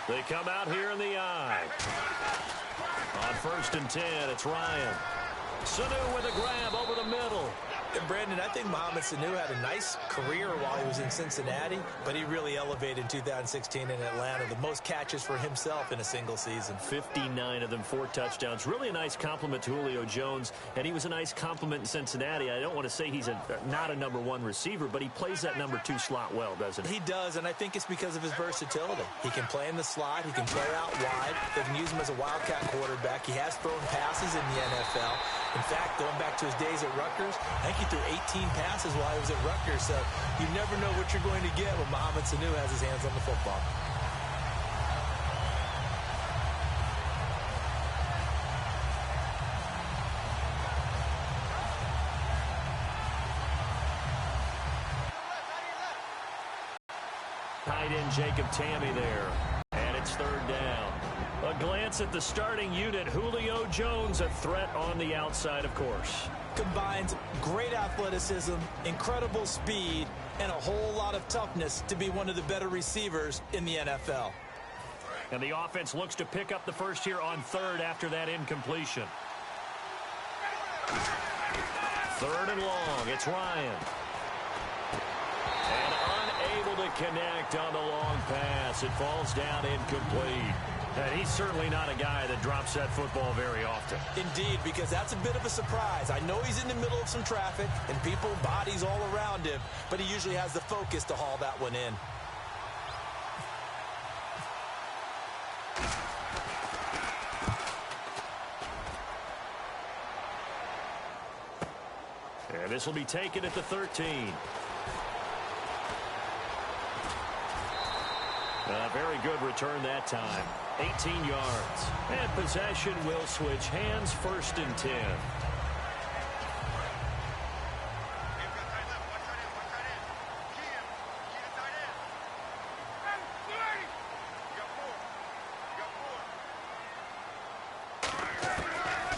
They come out here in the eye. On 1st and 10, it's Ryan. Sanu with a grab over the middle. And Brandon, I think Mohamed Sanu had a nice career while he was in Cincinnati, but he really elevated in 2016 in Atlanta. The most catches for himself in a single season. 59 of them, 4 touchdowns. Really a nice compliment to Julio Jones, and he was a nice compliment in Cincinnati. I don't want to say he's not a number 1 receiver, but he plays that number 2 slot well, doesn't he? He does, and I think it's because of his versatility. He can play in the slot. He can play out wide. They can use him as a wildcat quarterback. He has thrown passes in the NFL. In fact, going back to his days at Rutgers, I think he threw 18 passes while he was at Rutgers. So you never know what you're going to get when Mohamed Sanu has his hands on the football. Tight end Jacob Tamme there. And it's 3rd down. A glance at the starting unit. Julio Jones, a threat on the outside, of course. Combines great athleticism, incredible speed, and a whole lot of toughness to be one of the better receivers in the NFL. And the offense looks to pick up the first here on 3rd after that incompletion. 3rd and long. It's Ryan. And unable to connect on the long pass. It falls down incomplete. And he's certainly not a guy that drops that football very often. Indeed, because that's a bit of a surprise. I know he's in the middle of some traffic and people, bodies all around him, but he usually has the focus to haul that one in. And this will be taken at the 13. A very good return that time. 18 yards. And possession will switch hands. 1st and 10.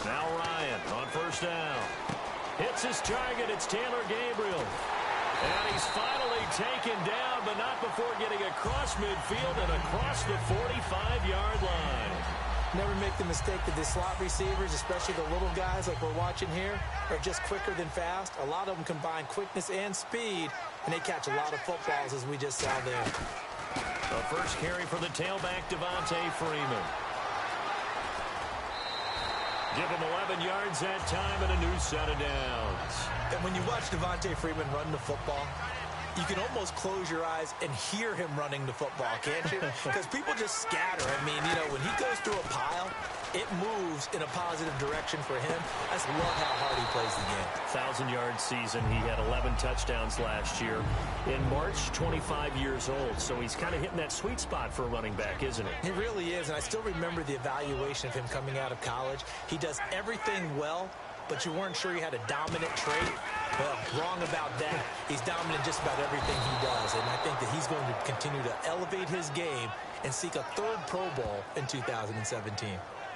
Now Ryan on 1st down. Hits his target. It's Taylor Gabriel. And he's finally taken down, but not before getting across midfield and across the 45-yard line. Never make the mistake that the slot receivers, especially the little guys like we're watching here, are just quicker than fast. A lot of them combine quickness and speed, and they catch a lot of footballs, as we just saw there. The first carry for the tailback, Devontae Freeman. Give him 11 yards that time and a new set of downs. And when you watch Devontae Freeman run the football, you can almost close your eyes and hear him running the football, can't you? Because people just scatter. I mean, you know, when he goes through a pile, it moves in a positive direction for him. I just love how hard he plays the game. 1,000-yard season. He had 11 touchdowns last year. In March, 25 years old. So he's kind of hitting that sweet spot for a running back, isn't it? He really is, and I still remember the evaluation of him coming out of college. He does everything well, but you weren't sure he had a dominant trait. Well, wrong about that. He's dominant just about everything he does, and I think that he's going to continue to elevate his game and seek a 3rd Pro Bowl in 2017.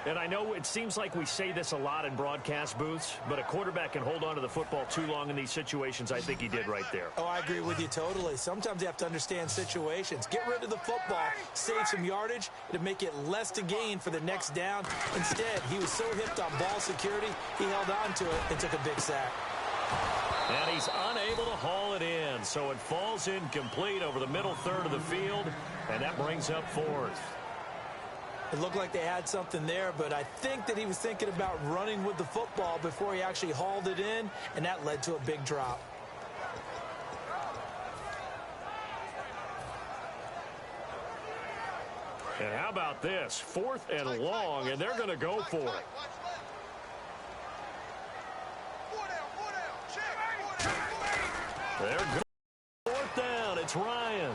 And I know it seems like we say this a lot in broadcast booths, but a quarterback can hold on to the football too long in these situations. I think he did right there. Oh, I agree with you totally. Sometimes you have to understand situations. Get rid of the football, save some yardage to make it less to gain for the next down. Instead, he was so hipped on ball security, he held on to it and took a big sack. And he's unable to haul it in, so it falls incomplete over the middle 3rd of the field, and that brings up 4th. It looked like they had something there, but I think that he was thinking about running with the football before he actually hauled it in, and that led to a big drop. And how about this? 4th and long, and they're going to go for it. They're good. 4th down. It's Ryan.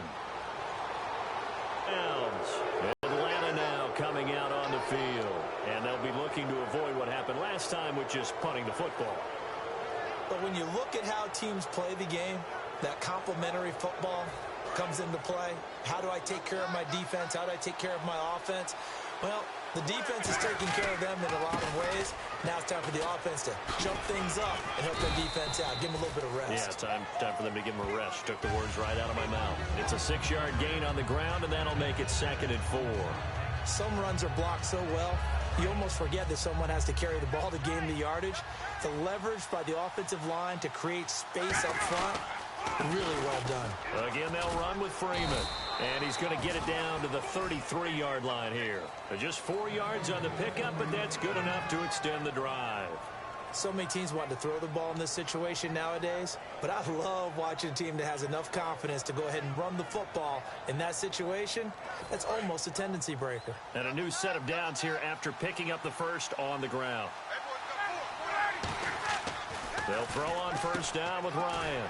Atlanta now coming out on the field. And they'll be looking to avoid what happened last time with just punting the football. But when you look at how teams play the game, that complementary football comes into play. How do I take care of my defense? How do I take care of my offense? Well, The defense is taking care of them in a lot of ways. Now it's time for the offense to jump things up and help their defense out. Give them a little bit of rest. Yeah, time for them to give them a rest. Took the words right out of my mouth. It's a 6-yard gain on the ground, and that'll make it 2nd and 4. Some runs are blocked so well, you almost forget that someone has to carry the ball to gain the yardage. The leverage by the offensive line to create space up front, really well done. Again, they'll run with Freeman. And he's going to get it down to the 33-yard line here. Just 4 yards on the pickup, but that's good enough to extend the drive. So many teams want to throw the ball in this situation nowadays, but I love watching a team that has enough confidence to go ahead and run the football. In that situation, that's almost a tendency breaker. And a new set of downs here after picking up the first on the ground. They'll throw on first down with Ryan.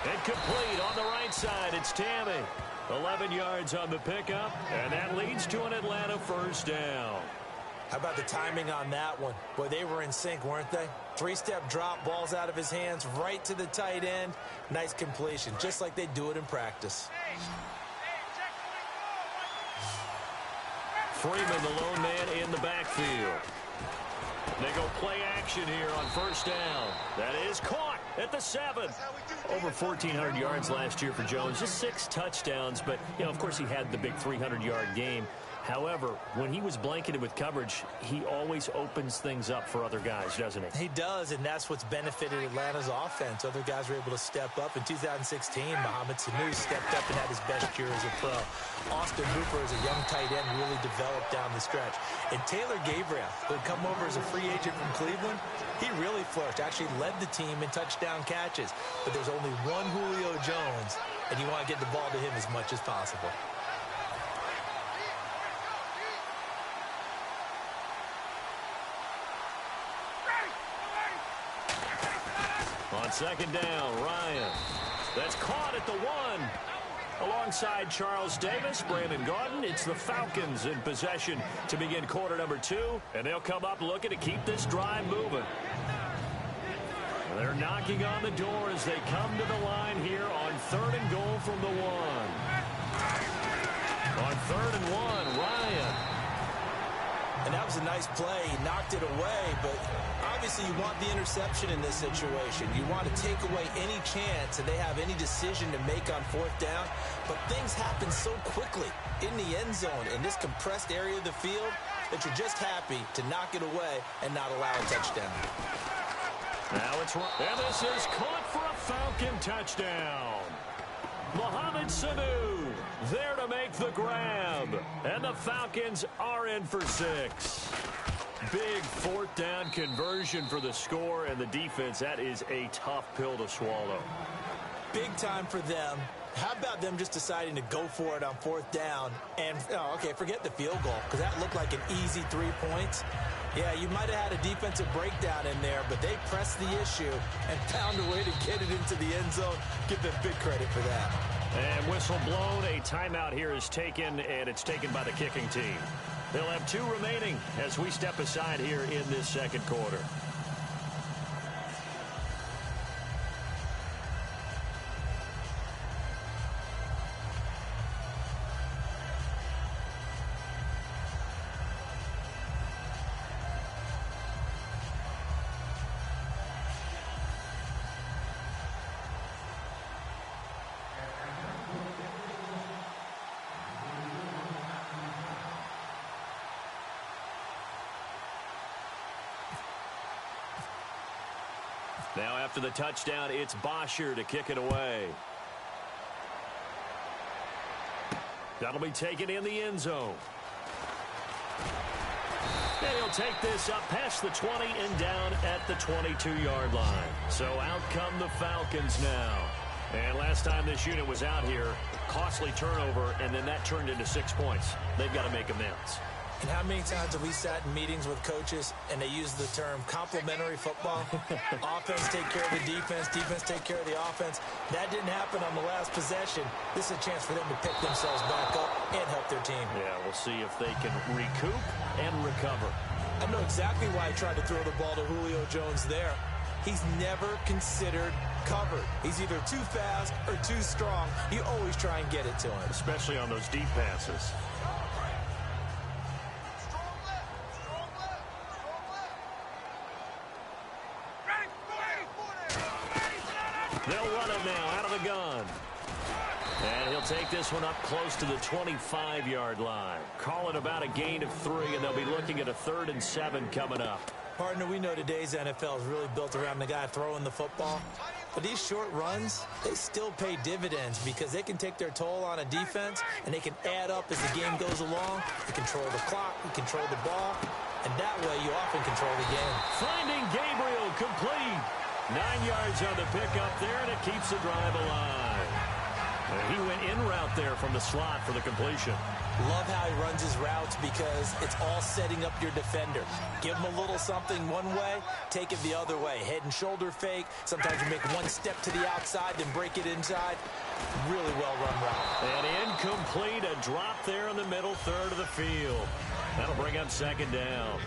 And complete on the right side. It's Tammy. 11 yards on the pickup, and that leads to an Atlanta first down. How about the timing on that one? Boy, they were in sync, weren't they? 3-step drop, balls out of his hands, right to the tight end. Nice completion, just like they do it in practice. Freeman, the lone man in the backfield. They go play action here on first down. That is caught at the 7. Over 1,400 yards last year for Jones. Just 6 touchdowns, but, you know, of course he had the big 300-yard game. However, when he was blanketed with coverage, he always opens things up for other guys, doesn't he? He does, and that's what's benefited Atlanta's offense. Other guys were able to step up. In 2016, Mohamed Sanu stepped up and had his best year as a pro. Austin Hooper, as a young tight end, really developed down the stretch. And Taylor Gabriel, who had come over as a free agent from Cleveland, he really flourished, actually led the team in touchdown catches. But there's only one Julio Jones, and you want to get the ball to him as much as possible. On second down, Ryan. That's caught at the 1. Alongside Charles Davis, Brandon Gaudin, it's the Falcons in possession to begin quarter number 2. And they'll come up looking to keep this drive moving. They're knocking on the door as they come to the line here on 3rd and goal from the 1. On 3rd and 1, Ryan. And that was a nice play. He knocked it away, but obviously you want the interception in this situation. You want to take away any chance that they have any decision to make on 4th down. But things happen so quickly in the end zone in this compressed area of the field that you're just happy to knock it away and not allow a touchdown. Now it's and this is caught for a Falcon touchdown. Mohamed Sanu there to make the grab. And the Falcons are in for 6. Big 4th down conversion for the score, and the defense, that is a tough pill to swallow. Big time for them. How about them just deciding to go for it on 4th down? And, okay, forget the field goal, because that looked like an easy 3 points. Yeah, you might have had a defensive breakdown in there, but they pressed the issue and found a way to get it into the end zone. Give them big credit for that. And whistle blown. A timeout here is taken, and it's taken by the kicking team. They'll have 2 remaining as we step aside here in this second quarter. Now after the touchdown, it's Bosher to kick it away. That'll be taken in the end zone. And he'll take this up past the 20 and down at the 22-yard line. So out come the Falcons now. And last time this unit was out here, costly turnover, and then that turned into 6 points. They've got to make amends. And how many times have we sat in meetings with coaches and they use the term complementary football? Offense take care of the defense, defense take care of the offense. That didn't happen on the last possession. This is a chance for them to pick themselves back up and help their team. Yeah, we'll see if they can recoup and recover. I know exactly why he tried to throw the ball to Julio Jones there. He's never considered covered. He's either too fast or too strong. You always try and get it to him. Especially on those deep passes. They'll take this one up close to the 25-yard line. Call it about a gain of 3, and they'll be looking at a 3rd and 7 coming up. Partner, we know today's NFL is really built around the guy throwing the football. But these short runs, they still pay dividends because they can take their toll on a defense, and they can add up as the game goes along. You control the clock, you control the ball, and that way you often control the game. Finding Gabriel complete. 9 yards on the pickup there, and it keeps the drive alive. He went in route there from the slot for the completion. Love how he runs his routes because it's all setting up your defender. Give him a little something one way, take it the other way. Head and shoulder fake. Sometimes you make one step to the outside, then break it inside. Really well-run route. And incomplete, a drop there in the middle third of the field. That'll bring up 2nd down.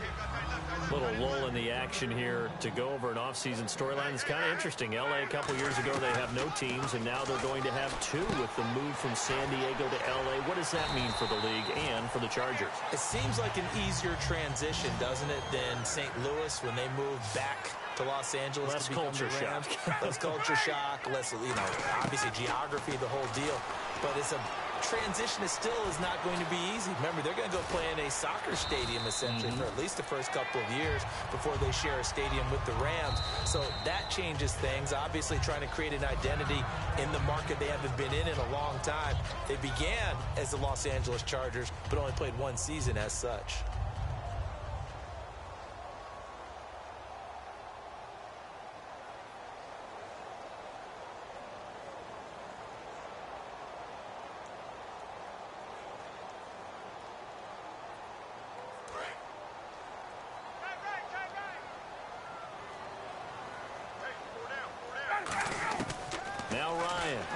Little lull in the action here to go over an offseason storyline. It's kind of interesting. L.A. a couple years ago, they have no teams, and now they're going to have 2 with the move from San Diego to L.A. What does that mean for the league and for the Chargers? It seems like an easier transition, doesn't it, than St. Louis when they moved back to Los Angeles. Less to become culture the Rams. shock. Less culture shock, less, obviously geography, the whole deal. But it's a transition is not going to be easy. Remember, they're going to go play in a soccer stadium, essentially, for at least the first couple of years before they share a stadium with the Rams. So that changes things. Obviously, trying to create an identity in the market they haven't been in a long time. They began as the Los Angeles Chargers, but only played 1 season as such.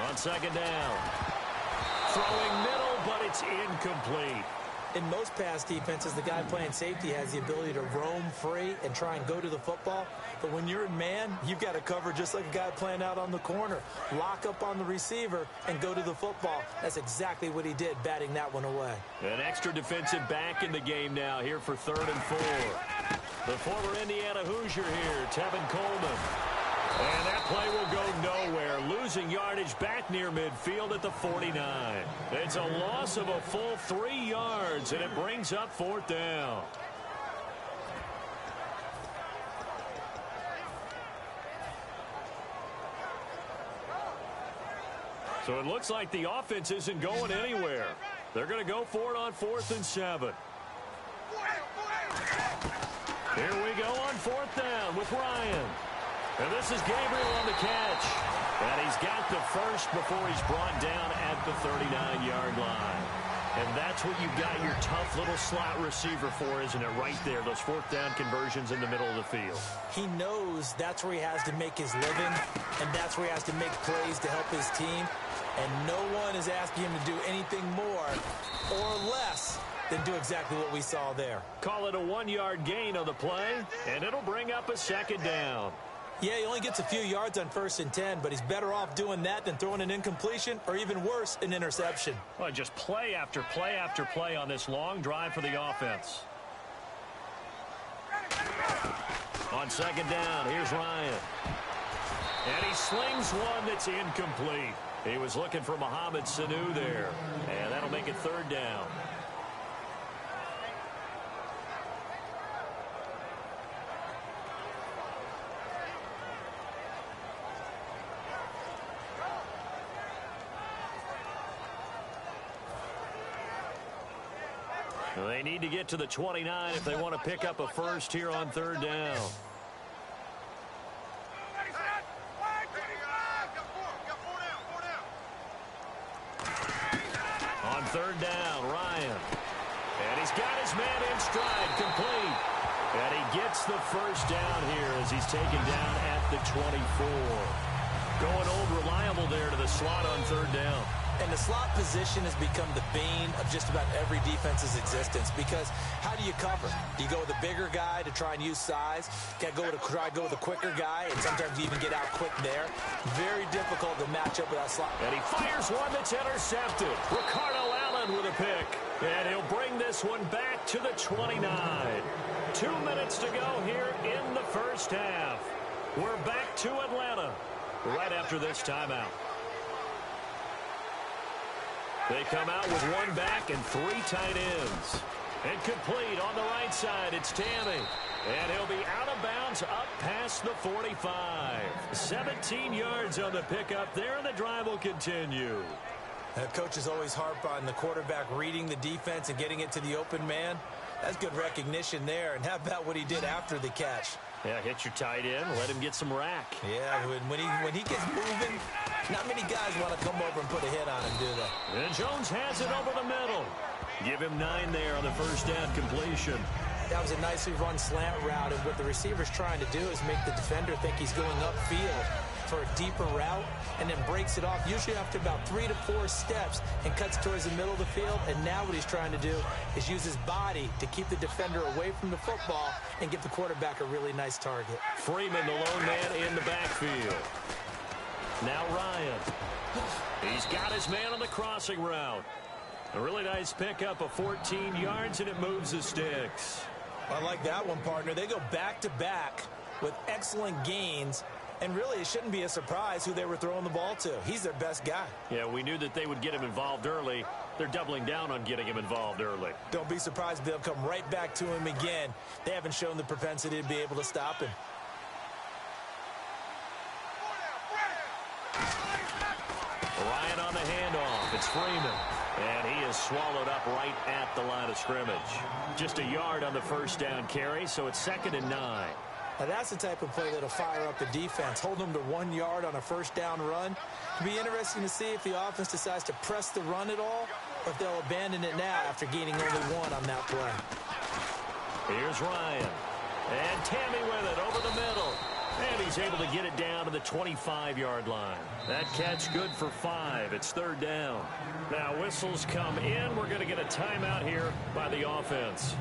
On 2nd down. Throwing middle, but it's incomplete. In most pass defenses, the guy playing safety has the ability to roam free and try and go to the football. But when you're in man, you've got to cover just like a guy playing out on the corner. Lock up on the receiver and go to the football. That's exactly what he did, batting that one away. An extra defensive back in the game now here for 3rd and 4. The former Indiana Hoosier here, Tevin Coleman. And that play will go nowhere, losing yardage back near midfield at the 49. It's a loss of a full 3 yards, and it brings up 4th down. So it looks like the offense isn't going anywhere. They're going to go for it on 4th and 7. Here we go on 4th down with Ryan. And this is Gabriel on the catch. And he's got the first before he's brought down at the 39-yard line. And that's what you've got your tough little slot receiver for, isn't it? Right there, those 4th down conversions in the middle of the field. He knows that's where he has to make his living, and that's where he has to make plays to help his team. And no one is asking him to do anything more or less than do exactly what we saw there. Call it a 1-yard gain on the play, and it'll bring up a 2nd down. Yeah, he only gets a few yards on 1st and 10, but he's better off doing that than throwing an incompletion or even worse, an interception. Well, just play after play after play on this long drive for the offense. On 2nd down, here's Ryan. And he slings one that's incomplete. He was looking for Mohamed Sanu there, and that'll make it 3rd down. They need to get to the 29 if they want to pick up a first here on 3rd down. On 3rd down, Ryan. And he's got his man in stride, complete. And he gets the first down here as he's taken down at the 24. Going old reliable there to the slot on 3rd down. And the slot position has become the bane of just about every defense's existence because how do you cover? Do you go with a bigger guy to try and use size? Got to try to go with a quicker guy, and sometimes you even get out quick there. Very difficult to match up with that slot. And he fires one that's intercepted. Ricardo Allen with a pick. And he'll bring this one back to the 29. 2 minutes to go here in the first half. We're back to Atlanta right after this timeout. They come out with one back and three tight ends. And complete on the right side, it's Tammy. And he'll be out of bounds up past the 45. 17 yards on the pickup there, and the drive will continue. Coaches always harp on the quarterback reading the defense and getting it to the open man. That's good recognition there. And how about what he did after the catch? Yeah, hit your tight end, let him get some rack. Yeah, when he gets moving, not many guys want to come over and put a hit on him, do they? And Jones has it over the middle. Give him 9 there on the first down completion. That was a nicely run slant route, and what the receiver's trying to do is make the defender think he's going upfield for a deeper route, and then breaks it off, usually after about 3 to 4 steps, and cuts towards the middle of the field. And now what he's trying to do is use his body to keep the defender away from the football and give the quarterback a really nice target. Freeman, the lone man in the backfield. Now Ryan. He's got his man on the crossing route. A really nice pickup of 14 yards, and it moves the sticks. I like that one, partner. They go back-to-back with excellent gains, and really it shouldn't be a surprise who they were throwing the ball to. He's their best guy. Yeah, we knew that they would get him involved early. They're doubling down on getting him involved early. Don't be surprised if they'll come right back to him again. They haven't shown the propensity to be able to stop him. Ryan on the handoff. It's Freeman. And he is swallowed up right at the line of scrimmage. Just a yard on the first down carry, so it's 2nd and 9. Now that's the type of play that'll fire up the defense. Hold them to 1 yard on a first down run. It'll be interesting to see if the offense decides to press the run at all, or if they'll abandon it now after gaining only 1 on that play. Here's Ryan. And Tammy with it over the middle. And he's able to get it down to the 25-yard line. That catch good for 5. It's 3rd down. Now whistles come in. We're going to get a timeout here by the offense.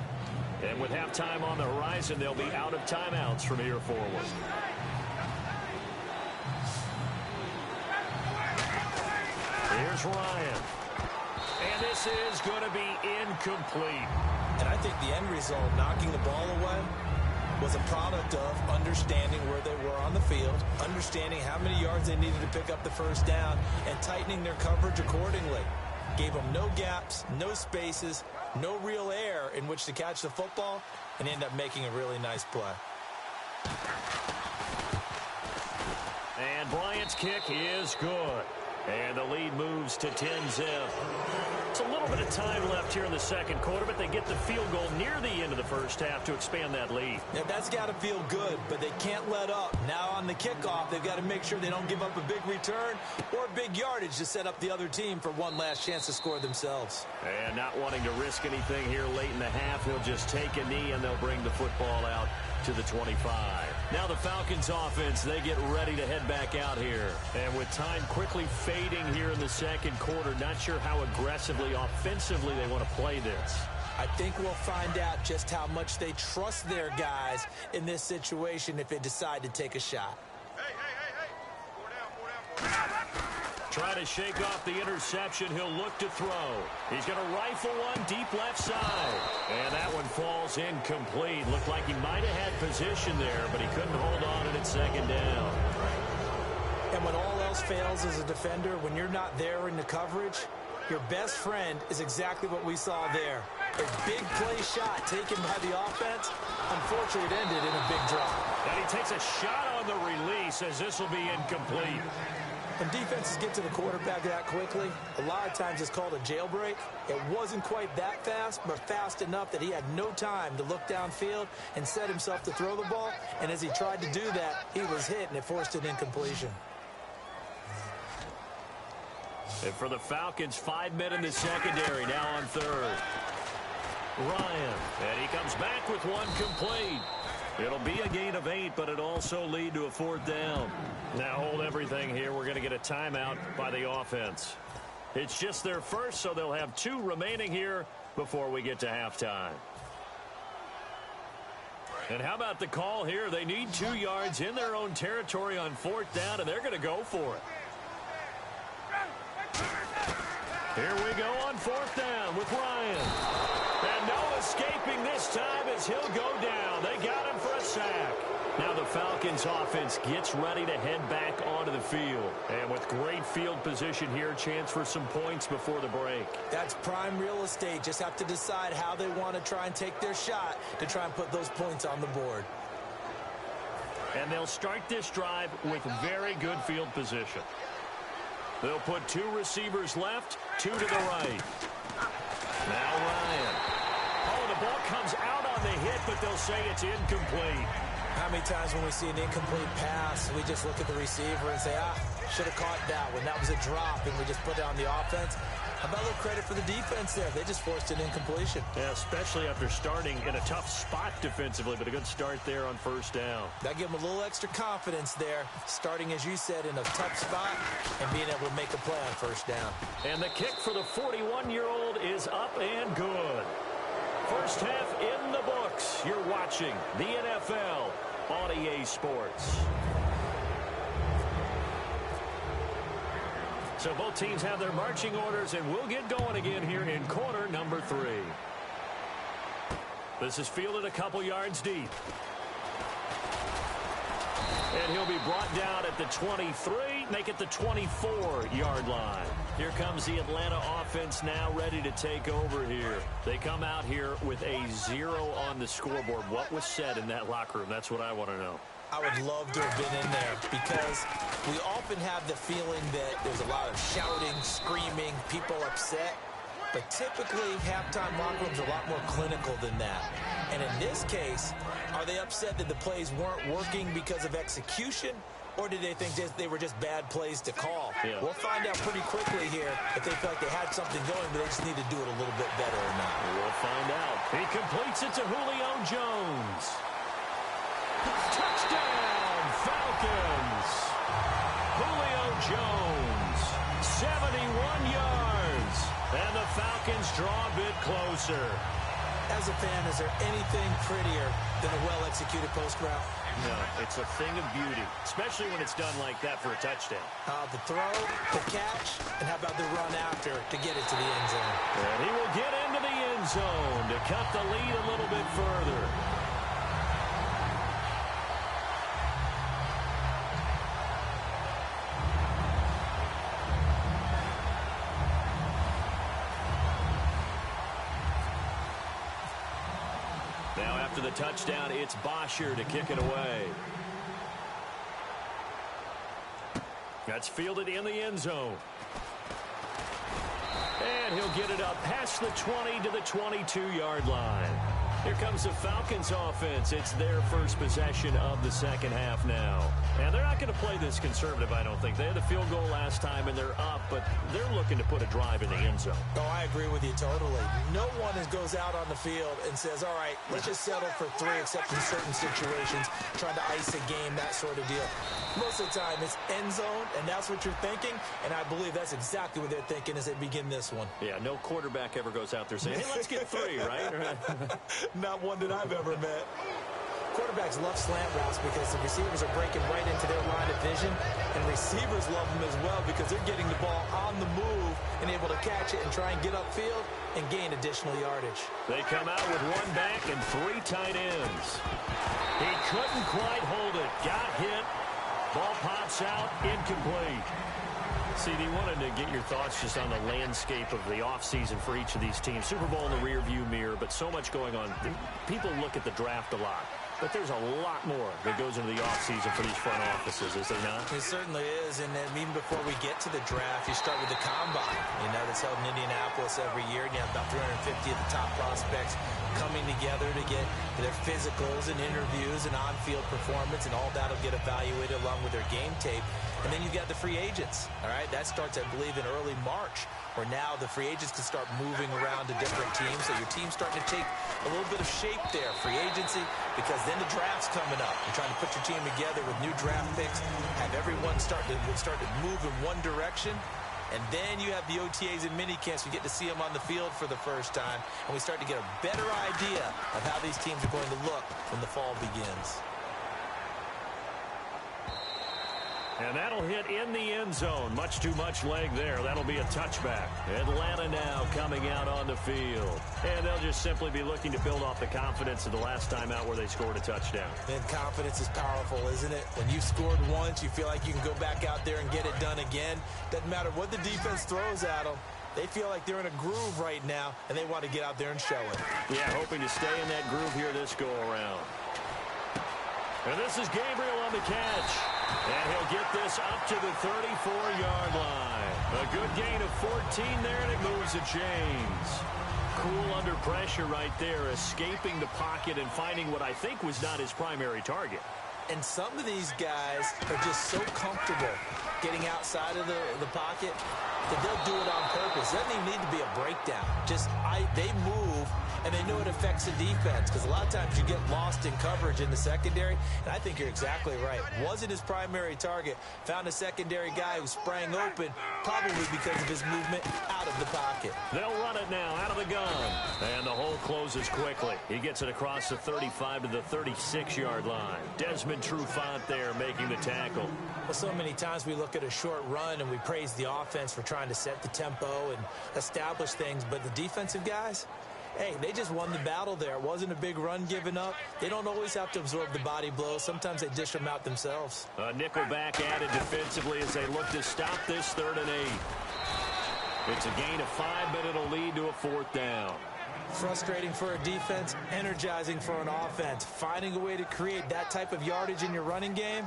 And with halftime on the horizon, they'll be out of timeouts from here forward. Here's Ryan. And this is going to be incomplete. And I think the end result, knocking the ball away, was a product of understanding where they were on the field, understanding how many yards they needed to pick up the first down, and tightening their coverage accordingly. Gave them no gaps, no spaces, no real air in which to catch the football, and end up making a really nice play. And Bryant's kick is good. And the lead moves to 10-zip. It's a little bit of time left here in the second quarter, but they get the field goal near the end of the first half to expand that lead. Yeah, that's got to feel good, but they can't let up. Now on the kickoff, they've got to make sure they don't give up a big return or big yardage to set up the other team for one last chance to score themselves. And not wanting to risk anything here late in the half, he'll just take a knee and they'll bring the football out to the 25. Now the Falcons offense, they get ready to head back out here. And with time quickly fading here in the second quarter, not sure how aggressively, offensively they want to play this. I think we'll find out just how much they trust their guys in this situation if they decide to take a shot. Hey. 4 down. Try to shake off the interception. He'll look to throw. He's going to rifle one deep left side. And that one falls incomplete. Looked like he might have had position there, but he couldn't hold on and it's 2nd down. And when all else fails as a defender, when you're not there in the coverage, your best friend is exactly what we saw there. A big play shot taken by the offense. Unfortunately, it ended in a big drop. And he takes a shot on the release as this will be incomplete. When defenses get to the quarterback that quickly, a lot of times it's called a jailbreak. It wasn't quite that fast, but fast enough that he had no time to look downfield and set himself to throw the ball. And as he tried to do that, he was hit, and it forced an incompletion. And for the Falcons, 5 men in the secondary, now on 3rd. Ryan, and he comes back with one complete. It'll be a gain of 8, but it'll also lead to a 4th down. Now hold everything here. We're going to get a timeout by the offense. It's just their first, so they'll have 2 remaining here before we get to halftime. And how about the call here? They need 2 yards in their own territory on 4th down, and they're going to go for it. Here we go on 4th down with Ryan. And no escaping this time as he'll go down. They got him for a sack. Now the Falcons offense gets ready to head back onto the field. And with great field position here, chance for some points before the break. That's prime real estate. Just have to decide how they want to try and take their shot to try and put those points on the board. And they'll start this drive with very good field position. They'll put 2 receivers left, 2 to the right. Now Ryan. Oh, the ball comes out on the hit, but they'll say it's incomplete. How many times when we see an incomplete pass, we just look at the receiver and say, should have caught that one. That was a drop, and we just put it on the offense. How about a little credit for the defense there? They just forced an incompletion. Yeah, especially after starting in a tough spot defensively, but a good start there on first down. That gave them a little extra confidence there, starting, as you said, in a tough spot and being able to make a play on first down. And the kick for the 41-year-old is up and good. First half in the books. You're watching the NFL on EA Sports. So both teams have their marching orders, and we'll get going again here in quarter number 3. This is fielded a couple yards deep. And he'll be brought down at the 23, make it the 24-yard line. Here comes the Atlanta offense now ready to take over here. They come out here with a 0 on the scoreboard. What was said in that locker room? That's what I want to know. I would love to have been in there because we often have the feeling that there's a lot of shouting, screaming, people upset. But typically, halftime locker rooms are a lot more clinical than that. And in this case, are they upset that the plays weren't working because of execution? Or did they think they were just bad plays to call? Yeah. We'll find out pretty quickly here if they feel like they had something going, but they just need to do it a little bit better or not. We'll find out. He completes it to Julio Jones. Touchdown, Falcons. Julio Jones, 71 yards. And the Falcons draw a bit closer. As a fan, is there anything prettier than a well-executed post route? No, it's a thing of beauty, especially when it's done like that for a touchdown. The throw, the catch, and how about the run after to get it to the end zone? And he will get into the end zone to cut the lead a little bit further. Now after the touchdown, it's Bosher to kick it away. That's fielded in the end zone. And he'll get it up past the 20 to the 22-yard line. Here comes the Falcons offense. It's their first possession of the second half now. And they're not going to play this conservative, I don't think. They had a field goal last time, and they're up, but they're looking to put a drive in the end zone. Oh, I agree with you totally. No one goes out on the field and says, all right, let's just settle for 3, except in certain situations, trying to ice a game, that sort of deal. Most of the time, it's end zone, and that's what you're thinking, and I believe that's exactly what they're thinking as they begin this one. Yeah, no quarterback ever goes out there saying, hey, let's get 3, right? Not one that I've ever met. Quarterbacks love slant routes because the receivers are breaking right into their line of vision, and receivers love them as well because they're getting the ball on the move and able to catch it and try and get upfield and gain additional yardage. They come out with 1 back and 3 tight ends. He couldn't quite hold it. Got hit. Ball pops out. Incomplete. CD, wanted to get your thoughts just on the landscape of the offseason for each of these teams. Super Bowl in the rearview mirror, but so much going on. People look at the draft a lot, but there's a lot more that goes into the offseason for these front offices, is there not? It certainly is, and then even before we get to the draft, you start with the combine. You know, that's held in Indianapolis every year, and you have about 350 of the top prospects coming together to get their physicals and interviews and on-field performance, and all that will get evaluated along with their game tape. And then you've got the free agents, all right? That starts, I believe, in early March, where now the free agents can start moving around to different teams. So your team's starting to take a little bit of shape there, free agency, because then the draft's coming up. You're trying to put your team together with new draft picks, have everyone start to move in one direction. And then you have the OTAs and minicamps. We get to see them on the field for the first time, and we start to get a better idea of how these teams are going to look when the fall begins. And that'll hit in the end zone. Much too much leg there. That'll be a touchback. Atlanta now coming out on the field. And they'll just simply be looking to build off the confidence of the last time out where they scored a touchdown. And confidence is powerful, isn't it? When you've scored once, you feel like you can go back out there and get it done again. Doesn't matter what the defense throws at them. They feel like they're in a groove right now, and they want to get out there and show it. Yeah, hoping to stay in that groove here this go-around. And this is Gabriel on the catch. And he'll get this up to the 34-yard line. A good gain of 14 there, and it moves the chains. Cool under pressure right there, escaping the pocket and finding what I think was not his primary target. And some of these guys are just so comfortable getting outside of the pocket that they'll do it on purpose. It doesn't even need to be a breakdown. They move, and they know it affects the defense, because a lot of times you get lost in coverage in the secondary, and I think you're exactly right. Wasn't his primary target. Found a secondary guy who sprang open, probably because of his movement out of the pocket. They'll run it now out of the gun, and the hole closes quickly. He gets it across the 35 to the 36-yard line. Desmond Trufant there making the tackle. Well, so many times we look at a short run and we praise the offense for trying to set the tempo and establish things, but the defensive guys, hey, they just won the battle there. It wasn't a big run given up. They don't always have to absorb the body blows. Sometimes they dish them out themselves. A nickel back added defensively as they look to stop this 3rd and 8. It's a gain of 5, but it'll lead to a 4th down. Frustrating for a defense, energizing for an offense. Finding a way to create that type of yardage in your running game,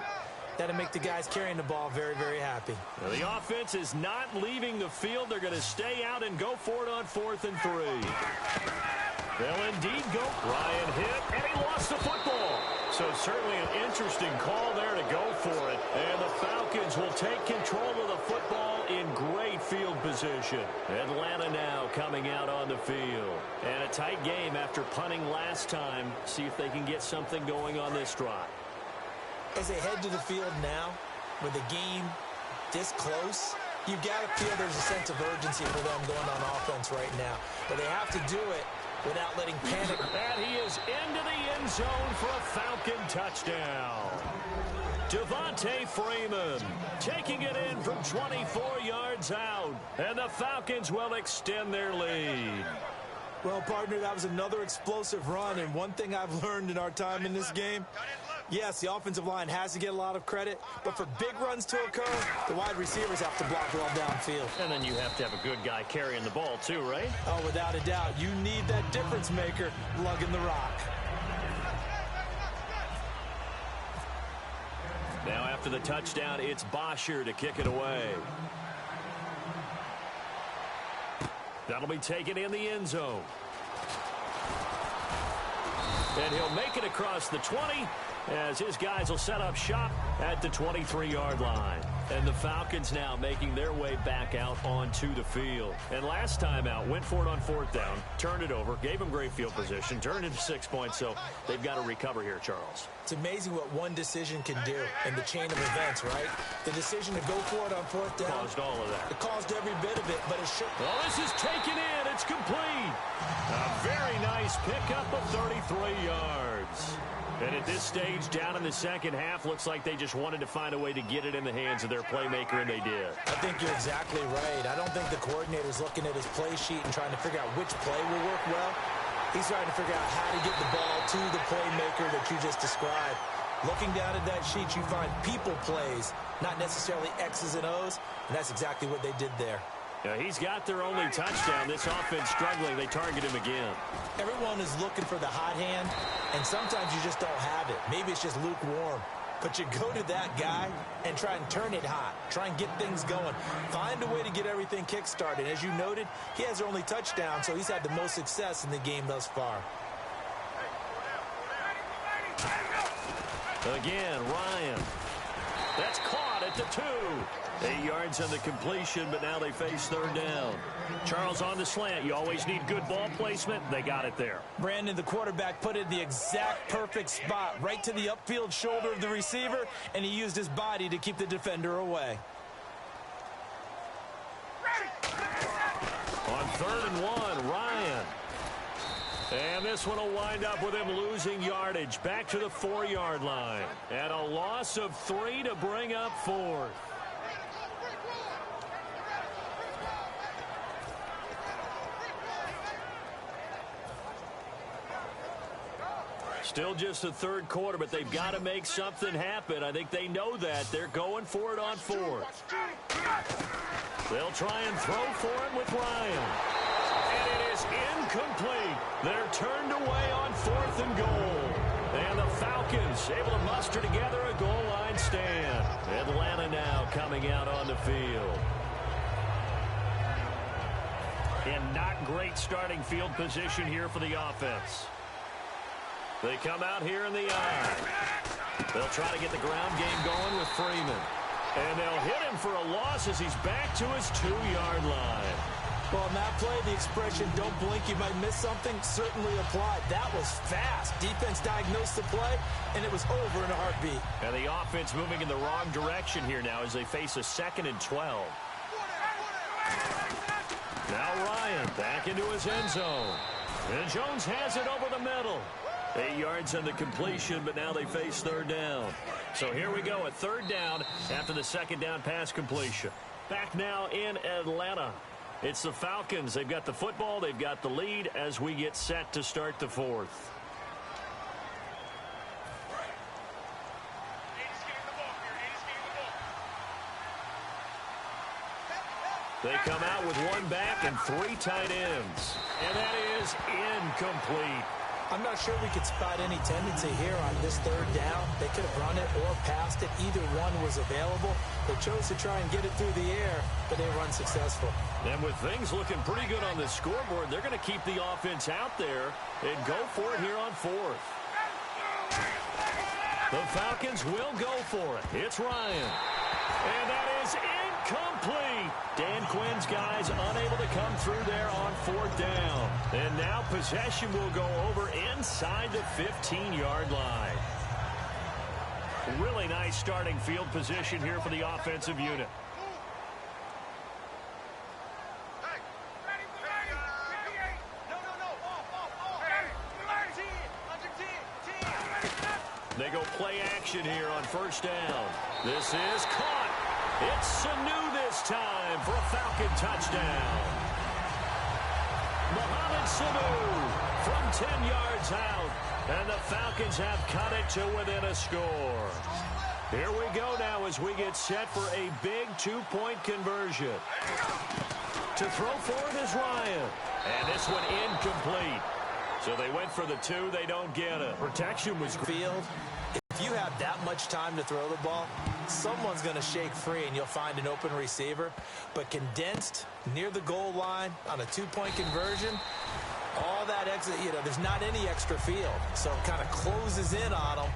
that'll make the guys carrying the ball very, very happy. Now, the offense is not leaving the field. They're going to stay out and go for it on 4th and 3. They'll indeed go. Ryan hit, and he lost the football. So certainly an interesting call there to go for it. And the Falcons will take control of the football in great field position. Atlanta now coming out on the field. And a tight game after punting last time. See if they can get something going on this drive. As they head to the field now, with the game this close, you've got to feel there's a sense of urgency for them going on offense right now. But they have to do it without letting panic. And he is into the end zone for a Falcon touchdown. Devontae Freeman taking it in from 24 yards out. And the Falcons will extend their lead. Well, partner, that was another explosive run. And one thing I've learned in our time in this game, yes, the offensive line has to get a lot of credit, but for big runs to occur, the wide receivers have to block well downfield. And then you have to have a good guy carrying the ball too, right? Oh, without a doubt. You need that difference maker lugging the rock. Now after the touchdown, it's Bosher to kick it away. That'll be taken in the end zone. And he'll make it across the 20 as his guys will set up shop at the 23-yard line. And the Falcons now making their way back out onto the field. And last time out, went for it on 4th down, turned it over, gave them great field position, turned into 6 points, so they've got to recover here, Charles. It's amazing what one decision can do in the chain of events, right? The decision to go for it on 4th down Caused all of that. It caused every bit of it, but it should. Well, this is taken in. It's complete. A very nice pickup of 33 yards. And at this stage, down in the second half, looks like they just wanted to find a way to get it in the hands of their playmaker, and they did. I think you're exactly right. I don't think the coordinator's looking at his play sheet and trying to figure out which play will work well. He's trying to figure out how to get the ball to the playmaker that you just described. Looking down at that sheet, you find people plays, not necessarily X's and O's, and that's exactly what they did there. Now, he's got their only touchdown. This offense struggling. They target him again. Everyone is looking for the hot hand, and sometimes you just don't have it. Maybe it's just lukewarm. But you go to that guy and try and turn it hot. Try and get things going. Find a way to get everything kick-started. As you noted, he has their only touchdown, so he's had the most success in the game thus far. Again, Ryan. That's caught at the 2. 8 yards on the completion, but now they face 3rd down. Charles on the slant. You always need good ball placement. They got it there. Brandon, the quarterback, put it in the exact perfect spot, right to the upfield shoulder of the receiver, and he used his body to keep the defender away. On 3rd and 1, Ryan. And this one will wind up with him losing yardage back to the 4-yard line. And a loss of 3 to bring up 4th. Still just the third quarter, but they've got to make something happen. I think they know that. They're going for it on 4th. They'll try and throw for it with Ryan. And it is incomplete. They're turned away on 4th and goal. And the Falcons able to muster together a goal line stand. Atlanta now coming out on the field. And not great starting field position here for the offense. They come out here in the eye. They'll try to get the ground game going with Freeman. And they'll hit him for a loss as he's back to his 2-yard line. Well, in that play, the expression, don't blink, you might miss something, certainly applied. That was fast. Defense diagnosed the play, and it was over in a heartbeat. And the offense moving in the wrong direction here now as they face a 2nd and 12. Now Ryan back into his end zone. And Jones has it over the middle. 8 yards on the completion, but now they face 3rd down. So here we go, a 3rd down after the 2nd down pass completion. Back now in Atlanta. It's the Falcons. They've got the football. They've got the lead as we get set to start the 4th. They come out with 1 back and 3 tight ends. And that is incomplete. I'm not sure we could spot any tendency here on this 3rd down. They could have run it or passed it. Either one was available. They chose to try and get it through the air, but they were unsuccessful. And with things looking pretty good on the scoreboard, they're going to keep the offense out there and go for it here on 4th. The Falcons will go for it. It's Ryan. And that is incomplete. Dan Quinn's guys unable to come through there on 4th down. And now possession will go over inside the 15-yard line. Really nice starting field position here for the offensive unit. They go play action here on 1st down. This is caught. It's Sanu this time for a Falcon touchdown. Mohamed Sanu from 10 yards out. And the Falcons have cut it to within a score. Here we go now as we get set for a big 2-point conversion. To throw for it is Ryan. And this one incomplete. So they went for the 2. They don't get it. Protection was field. If you have that much time to throw the ball, someone's going to shake free and you'll find an open receiver. But condensed near the goal line on a 2-point conversion, all that exit, there's not any extra field. So it kind of closes in on them.